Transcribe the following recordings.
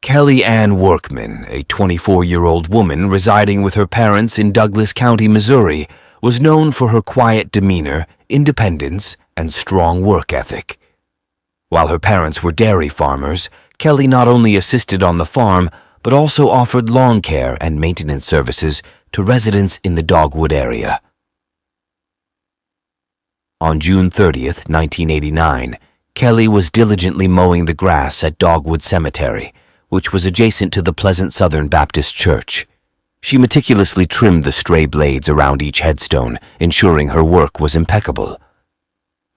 Kelly Ann Workman, a 24-year-old woman residing with her parents in Douglas County, Missouri, was known for her quiet demeanor, independence, and strong work ethic. While her parents were dairy farmers, Kelly not only assisted on the farm, but also offered lawn care and maintenance services to residents in the Dogwood area. On June 30th, 1989, Kelly was diligently mowing the grass at Dogwood Cemetery, which was adjacent to the Pleasant Southern Baptist Church. She meticulously trimmed the stray blades around each headstone, ensuring her work was impeccable.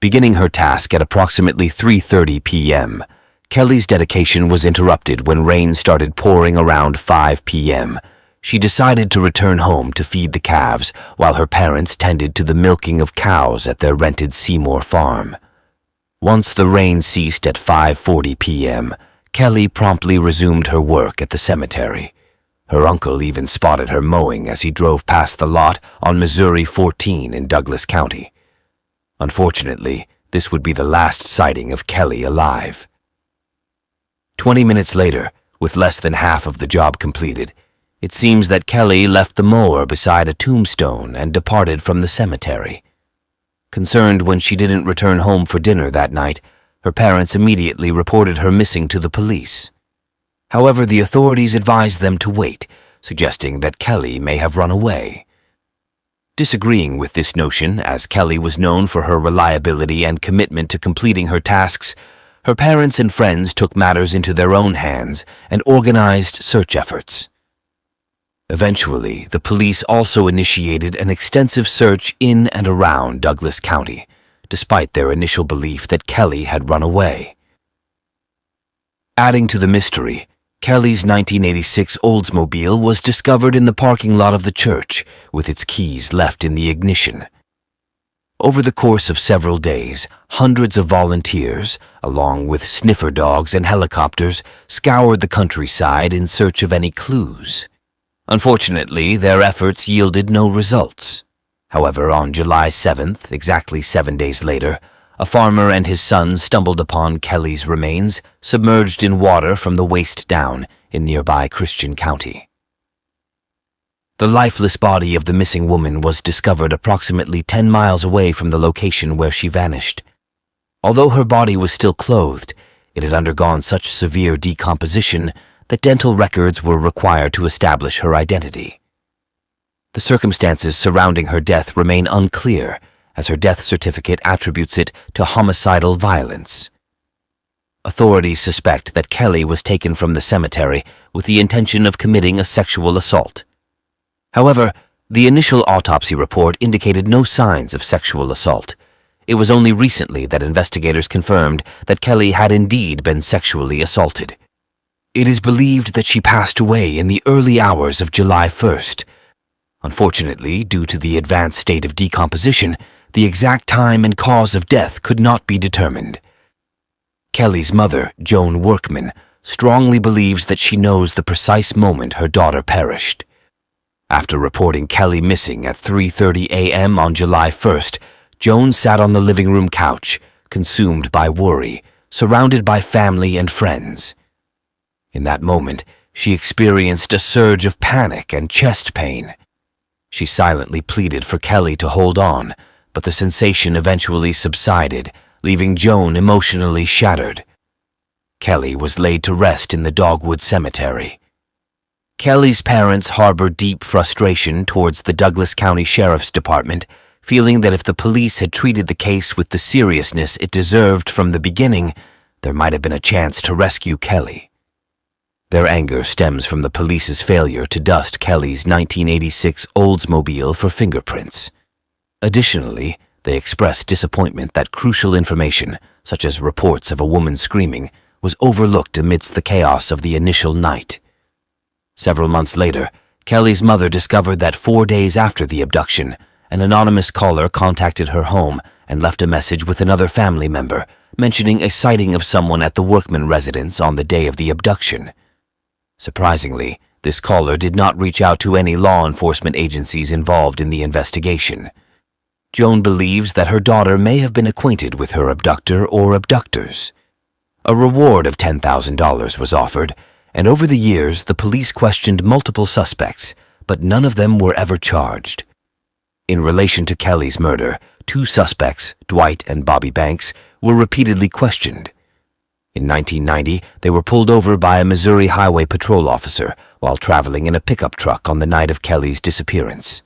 Beginning her task at approximately 3:30 p.m., Kelly's dedication was interrupted when rain started pouring around 5 p.m. She decided to return home to feed the calves while her parents tended to the milking of cows at their rented Seymour farm. Once the rain ceased at 5:40 p.m., Kelly promptly resumed her work at the cemetery. Her uncle even spotted her mowing as he drove past the lot on Missouri 14 in Douglas County. Unfortunately, this would be the last sighting of Kelly alive. 20 minutes later, with less than half of the job completed, it seems that Kelly left the mower beside a tombstone and departed from the cemetery. Concerned when she didn't return home for dinner that night, her parents immediately reported her missing to the police. However, the authorities advised them to wait, suggesting that Kelly may have run away. Disagreeing with this notion, as Kelly was known for her reliability and commitment to completing her tasks, her parents and friends took matters into their own hands and organized search efforts. Eventually, the police also initiated an extensive search in and around Douglas County, despite their initial belief that Kelly had run away. Adding to the mystery, Kelly's 1986 Oldsmobile was discovered in the parking lot of the church, with its keys left in the ignition. Over the course of several days, hundreds of volunteers, along with sniffer dogs and helicopters, scoured the countryside in search of any clues. Unfortunately, their efforts yielded no results. However, on July 7th, exactly 7 days later, a farmer and his son stumbled upon Kelly's remains, submerged in water from the waist down in nearby Christian County. The lifeless body of the missing woman was discovered approximately 10 miles away from the location where she vanished. Although her body was still clothed, it had undergone such severe decomposition that dental records were required to establish her identity. The circumstances surrounding her death remain unclear, as her death certificate attributes it to homicidal violence. Authorities suspect that Kelly was taken from the cemetery with the intention of committing a sexual assault. However, the initial autopsy report indicated no signs of sexual assault. It was only recently that investigators confirmed that Kelly had indeed been sexually assaulted. It is believed that she passed away in the early hours of July 1st. Unfortunately, due to the advanced state of decomposition, the exact time and cause of death could not be determined. Kelly's mother, Joan Workman, strongly believes that she knows the precise moment her daughter perished. After reporting Kelly missing at 3:30 a.m. on July 1st, Joan sat on the living room couch, consumed by worry, surrounded by family and friends. In that moment, she experienced a surge of panic and chest pain. She silently pleaded for Kelly to hold on, but the sensation eventually subsided, leaving Joan emotionally shattered. Kelly was laid to rest in the Dogwood Cemetery. Kelly's parents harbored deep frustration towards the Douglas County Sheriff's Department, feeling that if the police had treated the case with the seriousness it deserved from the beginning, there might have been a chance to rescue Kelly. Their anger stems from the police's failure to dust Kelly's 1986 Oldsmobile for fingerprints. Additionally, they expressed disappointment that crucial information, such as reports of a woman screaming, was overlooked amidst the chaos of the initial night. Several months later, Kelly's mother discovered that 4 days after the abduction, an anonymous caller contacted her home and left a message with another family member, mentioning a sighting of someone at the Workman residence on the day of the abduction. Surprisingly, this caller did not reach out to any law enforcement agencies involved in the investigation. Joan believes that her daughter may have been acquainted with her abductor or abductors. A reward of $10,000 was offered, and over the years the police questioned multiple suspects, but none of them were ever charged. In relation to Kelly's murder, two suspects, Dwight and Bobby Banks, were repeatedly questioned. In 1990, they were pulled over by a Missouri Highway Patrol officer while traveling in a pickup truck on the night of Kelly's disappearance.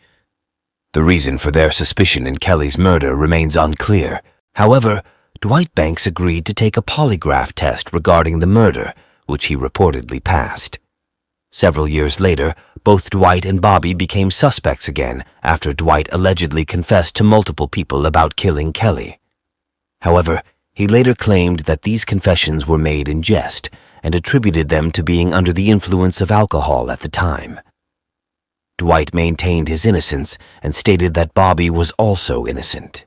The reason for their suspicion in Kelly's murder remains unclear. However, Dwight Banks agreed to take a polygraph test regarding the murder, which he reportedly passed. Several years later, both Dwight and Bobby became suspects again after Dwight allegedly confessed to multiple people about killing Kelly. However, he later claimed that these confessions were made in jest and attributed them to being under the influence of alcohol at the time. Dwight maintained his innocence and stated that Bobby was also innocent.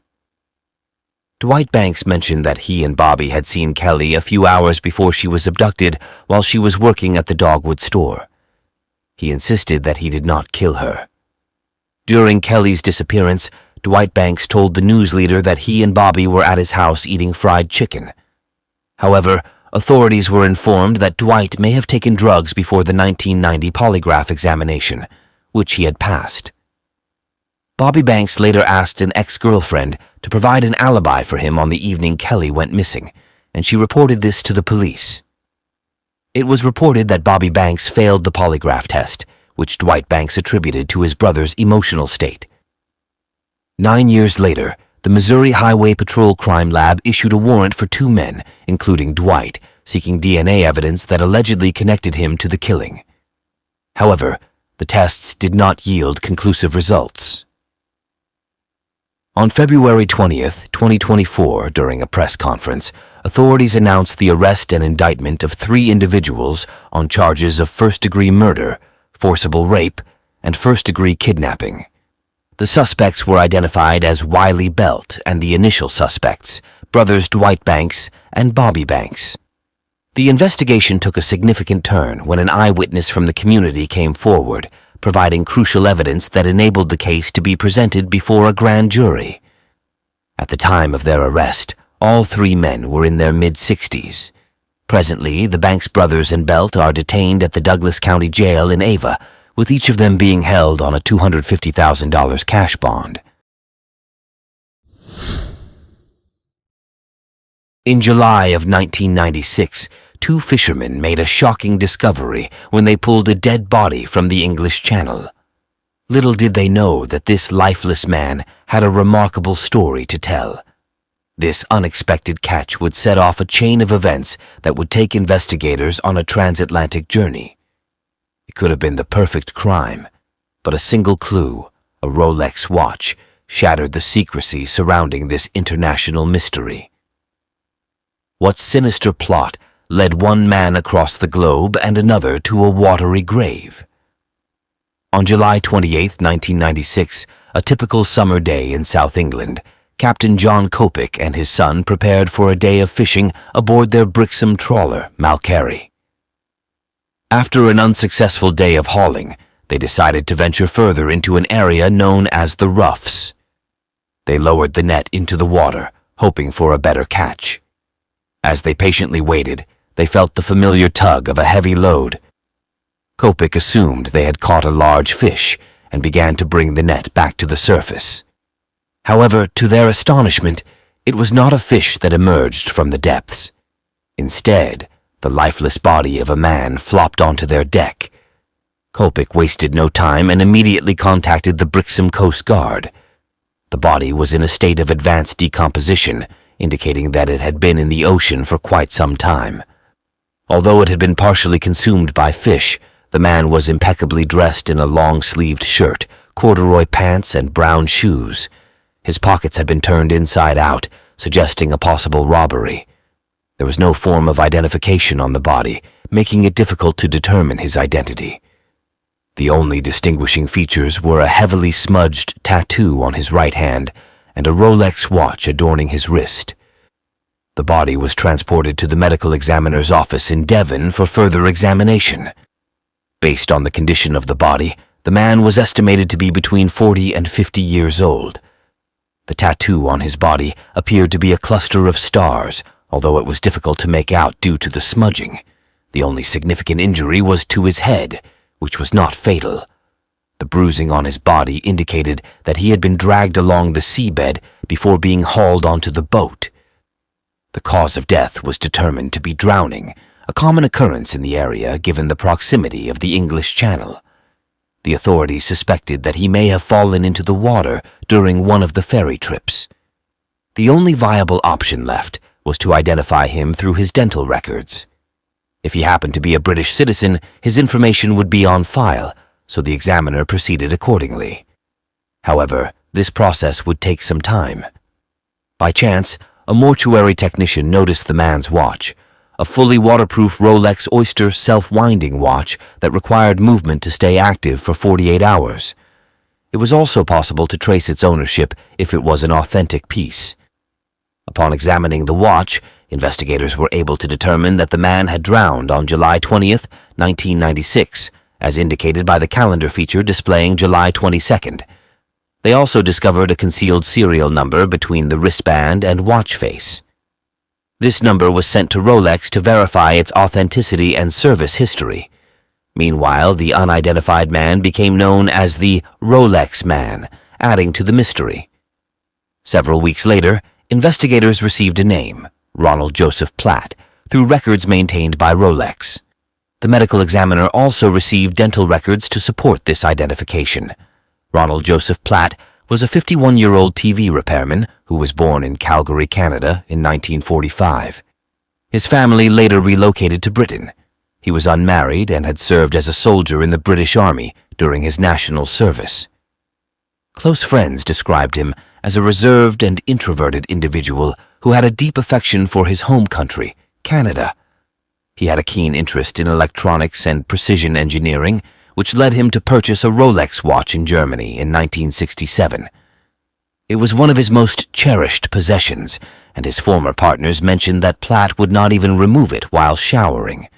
Dwight Banks mentioned that he and Bobby had seen Kelly a few hours before she was abducted while she was working at the Dogwood store. He insisted that he did not kill her. During Kelly's disappearance, Dwight Banks told the news leader that he and Bobby were at his house eating fried chicken. However, authorities were informed that Dwight may have taken drugs before the 1990 polygraph examination, which he had passed. Bobby Banks later asked an ex-girlfriend to provide an alibi for him on the evening Kelly went missing, and she reported this to the police. It was reported that Bobby Banks failed the polygraph test, which Dwight Banks attributed to his brother's emotional state. 9 years later, the Missouri Highway Patrol Crime Lab issued a warrant for two men, including Dwight, seeking DNA evidence that allegedly connected him to the killing. However, the tests did not yield conclusive results. On February 20th, 2024, during a press conference, authorities announced the arrest and indictment of 3 individuals on charges of first-degree murder, forcible rape, and first-degree kidnapping. The suspects were identified as Wiley Belt and the initial suspects, brothers Dwight Banks and Bobby Banks. The investigation took a significant turn when an eyewitness from the community came forward, providing crucial evidence that enabled the case to be presented before a grand jury. At the time of their arrest, all 3 men were in their mid-60s. Presently, the Banks brothers and Belt are detained at the Douglas County Jail in Ava, with each of them being held on a $250,000 cash bond. In July of 1996, 2 fishermen made a shocking discovery when they pulled a dead body from the English Channel. Little did they know that this lifeless man had a remarkable story to tell. This unexpected catch would set off a chain of events that would take investigators on a transatlantic journey. It could have been the perfect crime, but a single clue, a Rolex watch, shattered the secrecy surrounding this international mystery. What sinister plot led one man across the globe and another to a watery grave? On July 28, 1996, a typical summer day in South England, Captain John Copic and his son prepared for a day of fishing aboard their Brixham trawler, Malcary. After an unsuccessful day of hauling, they decided to venture further into an area known as the Roughs. They lowered the net into the water, hoping for a better catch. As they patiently waited, they felt the familiar tug of a heavy load. Copic assumed they had caught a large fish and began to bring the net back to the surface. However, to their astonishment, it was not a fish that emerged from the depths. Instead, the lifeless body of a man flopped onto their deck. Copic wasted no time and immediately contacted the Brixham Coast Guard. The body was in a state of advanced decomposition, indicating that it had been in the ocean for quite some time. Although it had been partially consumed by fish, the man was impeccably dressed in a long-sleeved shirt, corduroy pants, and brown shoes. His pockets had been turned inside out, suggesting a possible robbery. There was no form of identification on the body, making it difficult to determine his identity. The only distinguishing features were a heavily smudged tattoo on his right hand and a Rolex watch adorning his wrist. The body was transported to the medical examiner's office in Devon for further examination. Based on the condition of the body, the man was estimated to be between 40 and 50 years old. The tattoo on his body appeared to be a cluster of stars, although it was difficult to make out due to the smudging. The only significant injury was to his head, which was not fatal. The bruising on his body indicated that he had been dragged along the seabed before being hauled onto the boat. The cause of death was determined to be drowning, a common occurrence in the area given the proximity of the English Channel. The authorities suspected that he may have fallen into the water during one of the ferry trips. The only viable option left was to identify him through his dental records. If he happened to be a British citizen, his information would be on file, so the examiner proceeded accordingly. However, this process would take some time. By chance, a mortuary technician noticed the man's watch, a fully waterproof Rolex Oyster self-winding watch that required movement to stay active for 48 hours. It was also possible to trace its ownership if it was an authentic piece. Upon examining the watch, investigators were able to determine that the man had drowned on July 20th, 1996, as indicated by the calendar feature displaying July 22nd. They also discovered a concealed serial number between the wristband and watch face. This number was sent to Rolex to verify its authenticity and service history. Meanwhile, the unidentified man became known as the Rolex Man, adding to the mystery. Several weeks later, investigators received a name, Ronald Joseph Platt, through records maintained by Rolex. The medical examiner also received dental records to support this identification. Ronald Joseph Platt was a 51-year-old TV repairman who was born in Calgary, Canada in 1945. His family later relocated to Britain. He was unmarried and had served as a soldier in the British Army during his national service. Close friends described him as a reserved and introverted individual who had a deep affection for his home country, Canada. He had a keen interest in electronics and precision engineering, which led him to purchase a Rolex watch in Germany in 1967. It was one of his most cherished possessions, and his former partners mentioned that Platt would not even remove it while showering.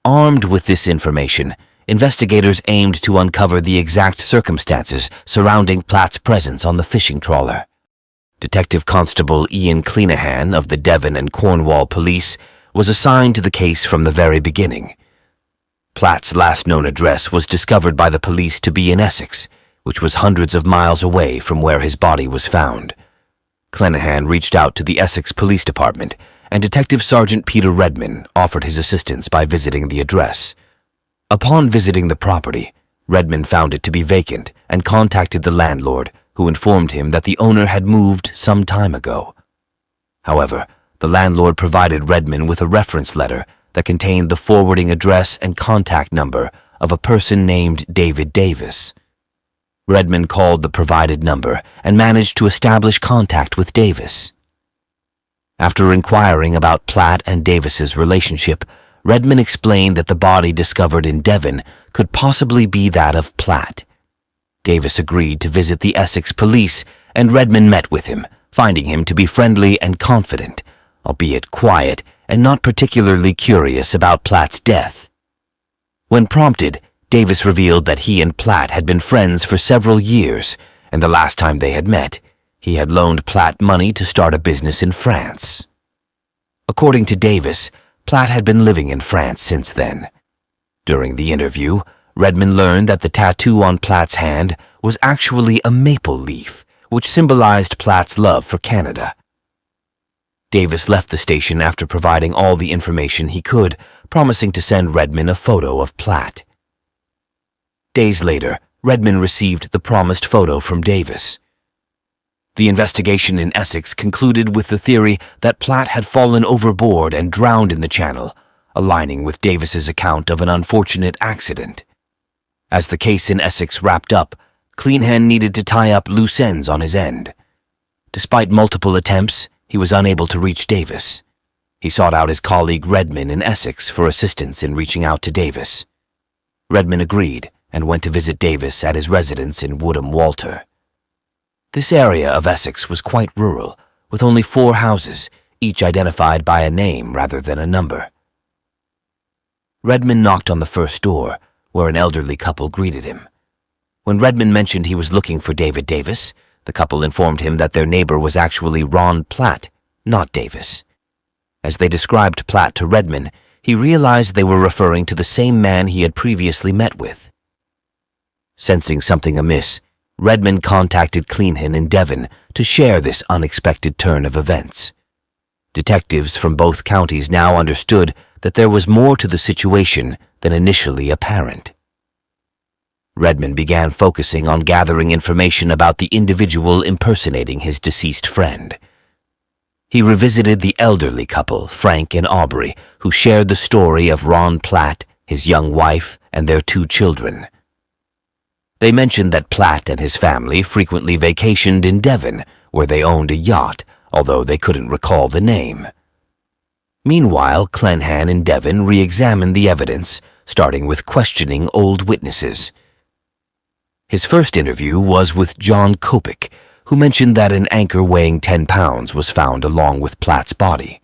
Armed with this information, investigators aimed to uncover the exact circumstances surrounding Platt's presence on the fishing trawler. Detective Constable Ian Cleanahan of the Devon and Cornwall Police was assigned to the case from the very beginning. Platt's last known address was discovered by the police to be in Essex, which was hundreds of miles away from where his body was found. Cleanahan reached out to the Essex Police Department, and Detective Sergeant Peter Redman offered his assistance by visiting the address. Upon visiting the property, Redman found it to be vacant and contacted the landlord, who informed him that the owner had moved some time ago. However, the landlord provided Redman with a reference letter that contained the forwarding address and contact number of a person named David Davis. Redman called the provided number and managed to establish contact with Davis. After inquiring about Platt and Davis's relationship, Redman explained that the body discovered in Devon could possibly be that of Platt. Davis agreed to visit the Essex police, and Redman met with him, finding him to be friendly and confident, albeit quiet and not particularly curious about Platt's death. When prompted, Davis revealed that he and Platt had been friends for several years, and the last time they had met, he had loaned Platt money to start a business in France. According to Davis, Platt had been living in France since then. During the interview, Redman learned that the tattoo on Platt's hand was actually a maple leaf, which symbolized Platt's love for Canada. Davis left the station after providing all the information he could, promising to send Redman a photo of Platt. Days later, Redman received the promised photo from Davis. The investigation in Essex concluded with the theory that Platt had fallen overboard and drowned in the channel, aligning with Davis's account of an unfortunate accident. As the case in Essex wrapped up, Cleanahan needed to tie up loose ends on his end. Despite multiple attempts, he was unable to reach Davis. He sought out his colleague Redman in Essex for assistance in reaching out to Davis. Redman agreed and went to visit Davis at his residence in Woodham Walter. This area of Essex was quite rural, with only 4 houses, each identified by a name rather than a number. Redman knocked on the first door, where an elderly couple greeted him. When Redman mentioned he was looking for David Davis, the couple informed him that their neighbor was actually Ron Platt, not Davis. As they described Platt to Redman, he realized they were referring to the same man he had previously met with. Sensing something amiss, Redmond contacted Cleanhan in Devon to share this unexpected turn of events. Detectives from both counties now understood that there was more to the situation than initially apparent. Redmond began focusing on gathering information about the individual impersonating his deceased friend. He revisited the elderly couple, Frank and Aubrey, who shared the story of Ron Platt, his young wife, and their 2 children. They mentioned that Platt and his family frequently vacationed in Devon, where they owned a yacht, although they couldn't recall the name. Meanwhile, Cleanhan in Devon re-examined the evidence, starting with questioning old witnesses. His first interview was with John Copic, who mentioned that an anchor weighing 10 pounds was found along with Platt's body.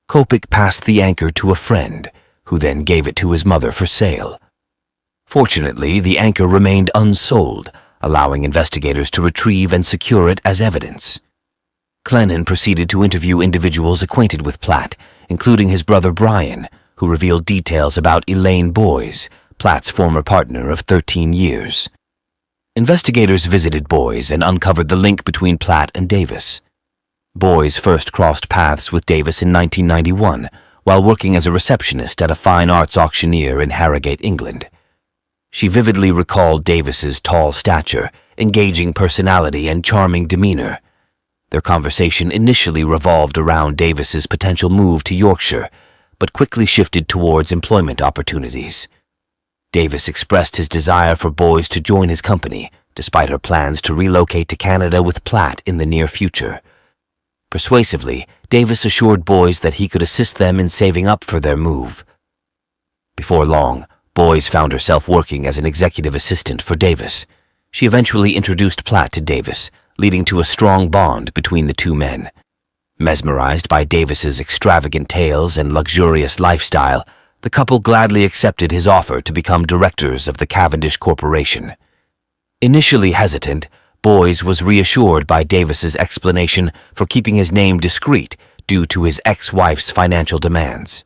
Copic passed the anchor to a friend, who then gave it to his mother for sale. Fortunately, the anchor remained unsold, allowing investigators to retrieve and secure it as evidence. Cleanhan proceeded to interview individuals acquainted with Platt, including his brother Brian, who revealed details about Elaine Boys, Platt's former partner of 13 years. Investigators visited Boys and uncovered the link between Platt and Davis. Boys first crossed paths with Davis in 1991 while working as a receptionist at a fine arts auctioneer in Harrogate, England. She vividly recalled Davis's tall stature, engaging personality, and charming demeanor. Their conversation initially revolved around Davis's potential move to Yorkshire, but quickly shifted towards employment opportunities. Davis expressed his desire for Boys to join his company, despite her plans to relocate to Canada with Platt in the near future. Persuasively, Davis assured Boys that he could assist them in saving up for their move. Before long, Boys found herself working as an executive assistant for Davis. She eventually introduced Platt to Davis, leading to a strong bond between the 2 men. Mesmerized by Davis's extravagant tales and luxurious lifestyle, the couple gladly accepted his offer to become directors of the Cavendish Corporation. Initially hesitant, Boys was reassured by Davis's explanation for keeping his name discreet due to his ex-wife's financial demands.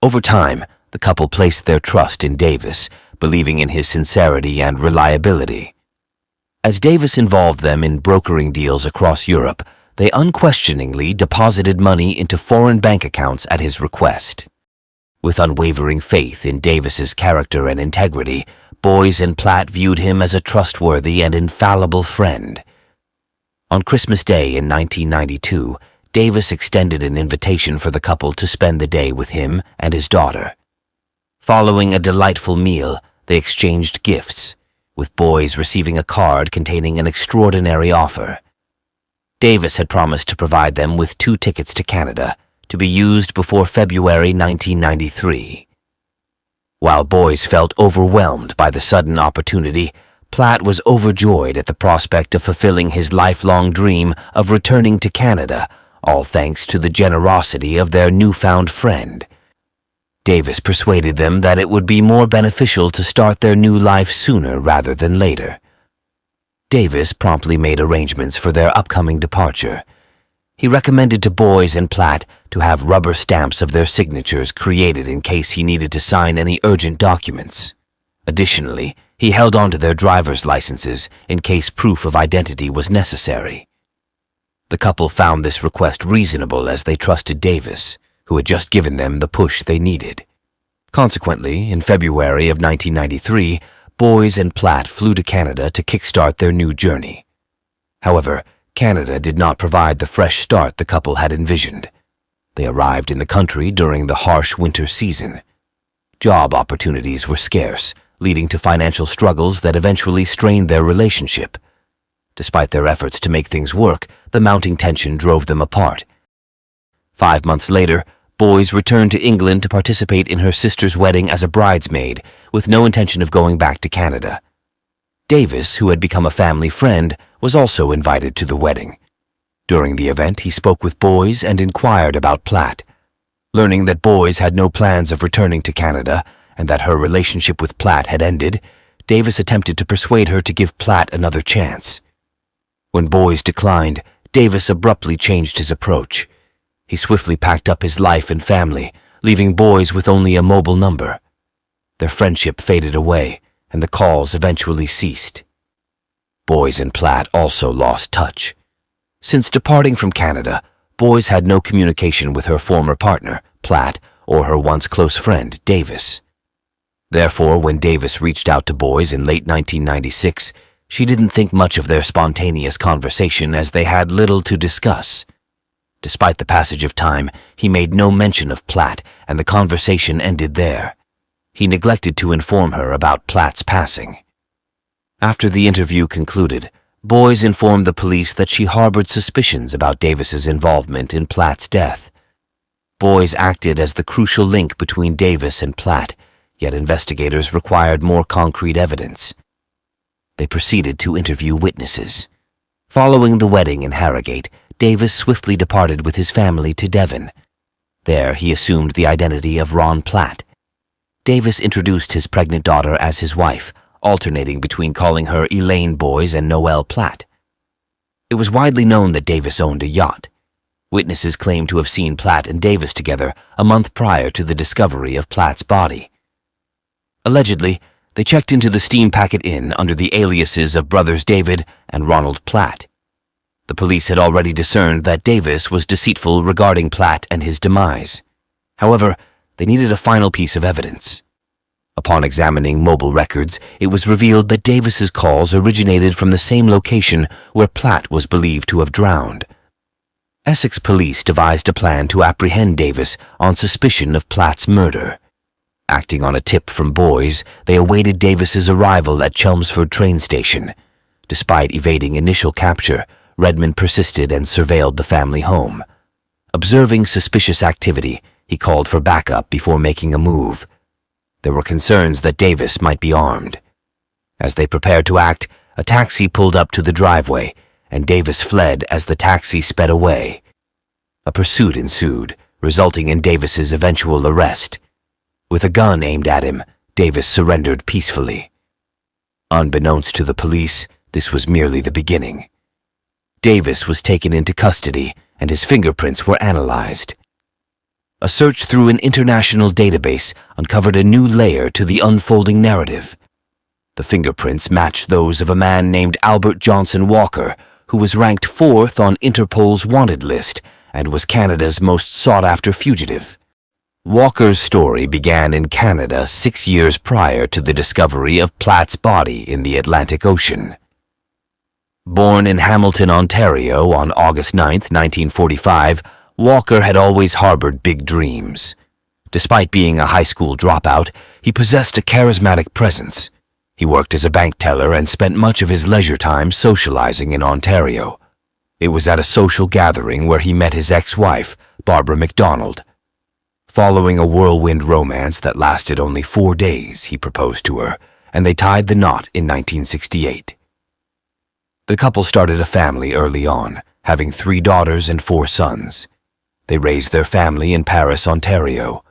Over time, the couple placed their trust in Davis, believing in his sincerity and reliability. As Davis involved them in brokering deals across Europe, they unquestioningly deposited money into foreign bank accounts at his request. With unwavering faith in Davis's character and integrity, Boys and Platt viewed him as a trustworthy and infallible friend. On Christmas Day in 1992, Davis extended an invitation for the couple to spend the day with him and his daughter. Following a delightful meal, they exchanged gifts, with Boys receiving a card containing an extraordinary offer. Davis had promised to provide them with 2 tickets to Canada, to be used before February 1993. While Boys felt overwhelmed by the sudden opportunity, Platt was overjoyed at the prospect of fulfilling his lifelong dream of returning to Canada, all thanks to the generosity of their newfound friend. Davis persuaded them that it would be more beneficial to start their new life sooner rather than later. Davis promptly made arrangements for their upcoming departure. He recommended to Boys and Platt to have rubber stamps of their signatures created in case he needed to sign any urgent documents. Additionally, he held on to their driver's licenses in case proof of identity was necessary. The couple found this request reasonable as they trusted Davis, who had just given them the push they needed. Consequently, in February of 1993, Boys and Platt flew to Canada to kickstart their new journey. However, Canada did not provide the fresh start the couple had envisioned. They arrived in the country during the harsh winter season. Job opportunities were scarce, leading to financial struggles that eventually strained their relationship. Despite their efforts to make things work, the mounting tension drove them apart. 5 months later, Boys returned to England to participate in her sister's wedding as a bridesmaid, with no intention of going back to Canada. Davis, who had become a family friend, was also invited to the wedding. During the event, he spoke with Boys and inquired about Platt. Learning that Boys had no plans of returning to Canada and that her relationship with Platt had ended, Davis attempted to persuade her to give Platt another chance. When Boys declined, Davis abruptly changed his approach. He swiftly packed up his life and family, leaving Boys with only a mobile number. Their friendship faded away, and the calls eventually ceased. Boys and Platt also lost touch. Since departing from Canada, Boys had no communication with her former partner, Platt, or her once close friend, Davis. Therefore, when Davis reached out to Boys in late 1996, she didn't think much of their spontaneous conversation as they had little to discuss. Despite the passage of time, he made no mention of Platt, and the conversation ended there. He neglected to inform her about Platt's passing. After the interview concluded, Boys informed the police that she harbored suspicions about Davis's involvement in Platt's death. Boys acted as the crucial link between Davis and Platt, yet investigators required more concrete evidence. They proceeded to interview witnesses. Following the wedding in Harrogate, Davis swiftly departed with his family to Devon. There, he assumed the identity of Ron Platt. Davis introduced his pregnant daughter as his wife, alternating between calling her Elaine Boys and Noelle Platt. It was widely known that Davis owned a yacht. Witnesses claimed to have seen Platt and Davis together a month prior to the discovery of Platt's body. Allegedly, they checked into the Steam Packet Inn under the aliases of brothers David and Ronald Platt. The police had already discerned that Davis was deceitful regarding Platt and his demise. However, they needed a final piece of evidence. Upon examining mobile records, it was revealed that Davis's calls originated from the same location where Platt was believed to have drowned. Essex police devised a plan to apprehend Davis on suspicion of Platt's murder. Acting on a tip from Boys, they awaited Davis's arrival at Chelmsford train station. Despite evading initial capture, Redmond persisted and surveilled the family home. Observing suspicious activity, he called for backup before making a move. There were concerns that Davis might be armed. As they prepared to act, a taxi pulled up to the driveway, and Davis fled as the taxi sped away. A pursuit ensued, resulting in Davis's eventual arrest. With a gun aimed at him, Davis surrendered peacefully. Unbeknownst to the police, this was merely the beginning. Davis was taken into custody, and his fingerprints were analyzed. A search through an international database uncovered a new layer to the unfolding narrative. The fingerprints matched those of a man named Albert Johnson Walker, who was ranked 4th on Interpol's wanted list and was Canada's most sought-after fugitive. Walker's story began in Canada 6 years prior to the discovery of Platt's body in the Atlantic Ocean. Born in Hamilton, Ontario on August 9, 1945, Walker had always harbored big dreams. Despite being a high school dropout, he possessed a charismatic presence. He worked as a bank teller and spent much of his leisure time socializing in Ontario. It was at a social gathering where he met his ex-wife, Barbara MacDonald. Following a whirlwind romance that lasted only 4 days, he proposed to her, and they tied the knot in 1968. The couple started a family early on, having 3 daughters and 4 sons. They raised their family in Paris, Ontario.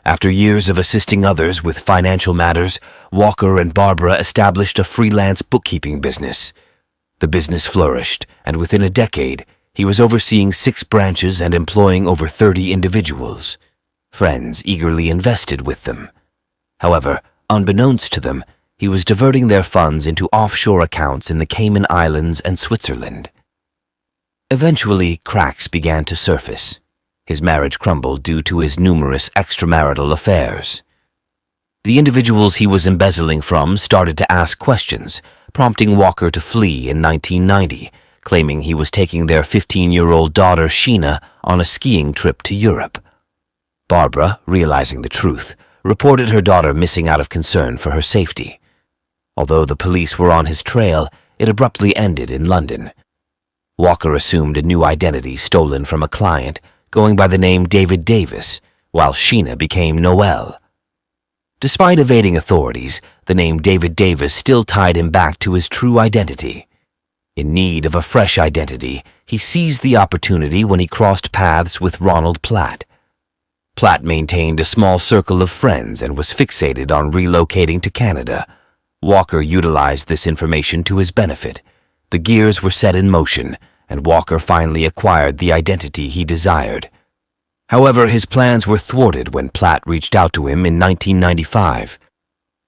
After years of assisting others with financial matters, Walker and Barbara established a freelance bookkeeping business. The business flourished, and within a decade, he was overseeing 6 branches and employing over 30 individuals. Friends eagerly invested with them. However, unbeknownst to them, he was diverting their funds into offshore accounts in the Cayman Islands and Switzerland. Eventually, cracks began to surface. His marriage crumbled due to his numerous extramarital affairs. The individuals he was embezzling from started to ask questions, prompting Walker to flee in 1990, claiming he was taking their 15-year-old daughter Sheena on a skiing trip to Europe. Barbara, realizing the truth, reported her daughter missing out of concern for her safety. Although the police were on his trail, it abruptly ended in London. Walker assumed a new identity stolen from a client, going by the name David Davis, while Sheena became Noelle. Despite evading authorities, the name David Davis still tied him back to his true identity. In need of a fresh identity, he seized the opportunity when he crossed paths with Ronald Platt. Platt maintained a small circle of friends and was fixated on relocating to Canada. Walker utilized this information to his benefit. The gears were set in motion, and Walker finally acquired the identity he desired. However, his plans were thwarted when Platt reached out to him in 1995.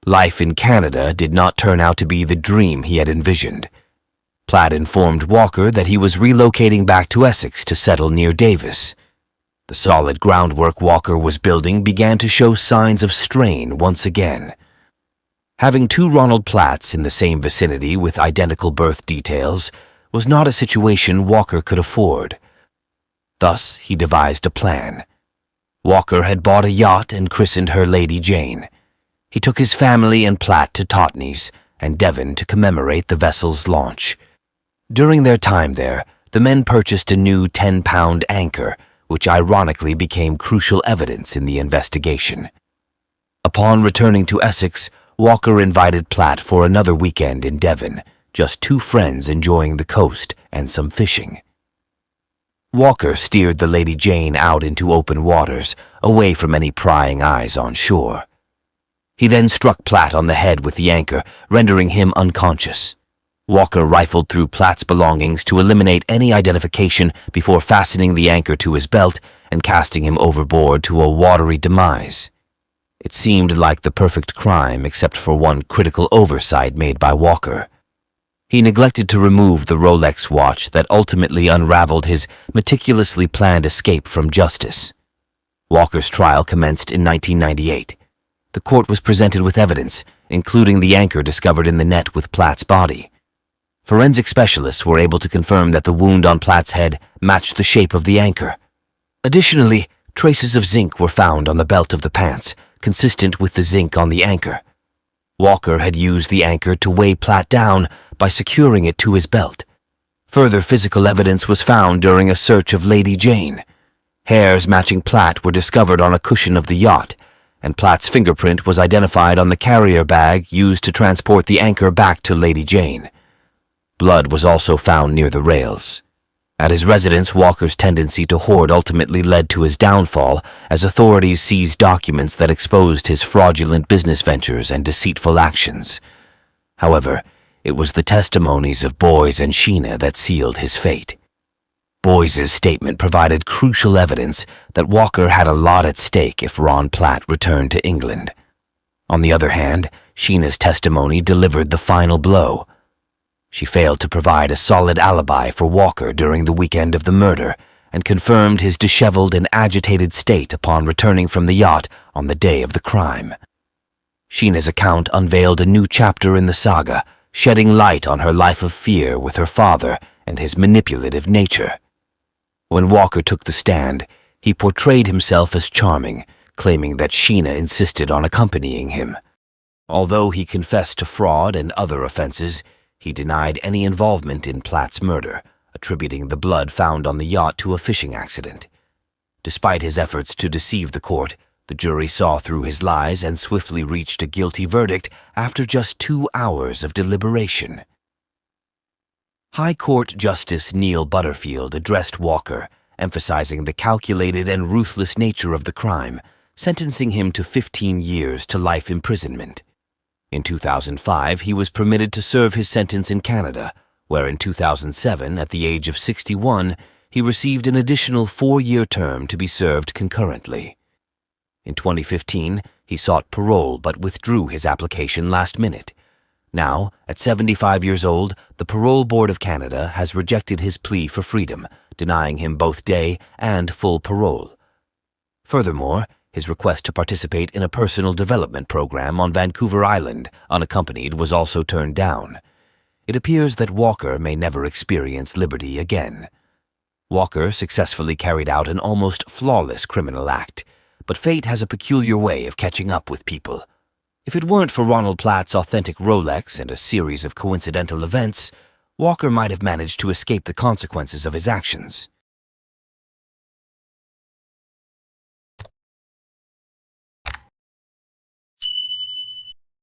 Life in Canada did not turn out to be the dream he had envisioned. Platt informed Walker that he was relocating back to Essex to settle near Davis. The solid groundwork Walker was building began to show signs of strain once again. Having two Ronald Platts in the same vicinity with identical birth details was not a situation Walker could afford. Thus, he devised a plan. Walker had bought a yacht and christened her Lady Jane. He took his family and Platt to Totnes and Devon to commemorate the vessel's launch. During their time there, the men purchased a new 10-pound anchor, which ironically became crucial evidence in the investigation. Upon returning to Essex, Walker invited Platt for another weekend in Devon, just two friends enjoying the coast and some fishing. Walker steered the Lady Jane out into open waters, away from any prying eyes on shore. He then struck Platt on the head with the anchor, rendering him unconscious. Walker rifled through Platt's belongings to eliminate any identification before fastening the anchor to his belt and casting him overboard to a watery demise. It seemed like the perfect crime except for one critical oversight made by Walker. He neglected to remove the Rolex watch that ultimately unraveled his meticulously planned escape from justice. Walker's trial commenced in 1998. The court was presented with evidence, including the anchor discovered in the net with Platt's body. Forensic specialists were able to confirm that the wound on Platt's head matched the shape of the anchor. Additionally, traces of zinc were found on the belt of the pants, consistent with the zinc on the anchor. Walker had used the anchor to weigh Platt down by securing it to his belt. Further physical evidence was found during a search of Lady Jane. Hairs matching Platt were discovered on a cushion of the yacht, and Platt's fingerprint was identified on the carrier bag used to transport the anchor back to Lady Jane. Blood was also found near the rails. At his residence, Walker's tendency to hoard ultimately led to his downfall as authorities seized documents that exposed his fraudulent business ventures and deceitful actions. However, it was the testimonies of Boyes and Sheena that sealed his fate. Boyes' statement provided crucial evidence that Walker had a lot at stake if Ron Platt returned to England. On the other hand, Sheena's testimony delivered the final blow. She failed to provide a solid alibi for Walker during the weekend of the murder and confirmed his disheveled and agitated state upon returning from the yacht on the day of the crime. Sheena's account unveiled a new chapter in the saga, shedding light on her life of fear with her father and his manipulative nature. When Walker took the stand, he portrayed himself as charming, claiming that Sheena insisted on accompanying him. Although he confessed to fraud and other offenses, he denied any involvement in Platt's murder, attributing the blood found on the yacht to a fishing accident. Despite his efforts to deceive the court, the jury saw through his lies and swiftly reached a guilty verdict after just 2 hours of deliberation. High Court Justice Neil Butterfield addressed Walker, emphasizing the calculated and ruthless nature of the crime, sentencing him to 15 years to life imprisonment. In 2005, he was permitted to serve his sentence in Canada, where in 2007, at the age of 61, he received an additional 4-year term to be served concurrently. In 2015, he sought parole but withdrew his application last minute. Now, at 75 years old, the Parole Board of Canada has rejected his plea for freedom, denying him both day and full parole. Furthermore, his request to participate in a personal development program on Vancouver Island, unaccompanied, was also turned down. It appears that Walker may never experience liberty again. Walker successfully carried out an almost flawless criminal act, but fate has a peculiar way of catching up with people. If it weren't for Ronald Platt's authentic Rolex and a series of coincidental events, Walker might have managed to escape the consequences of his actions.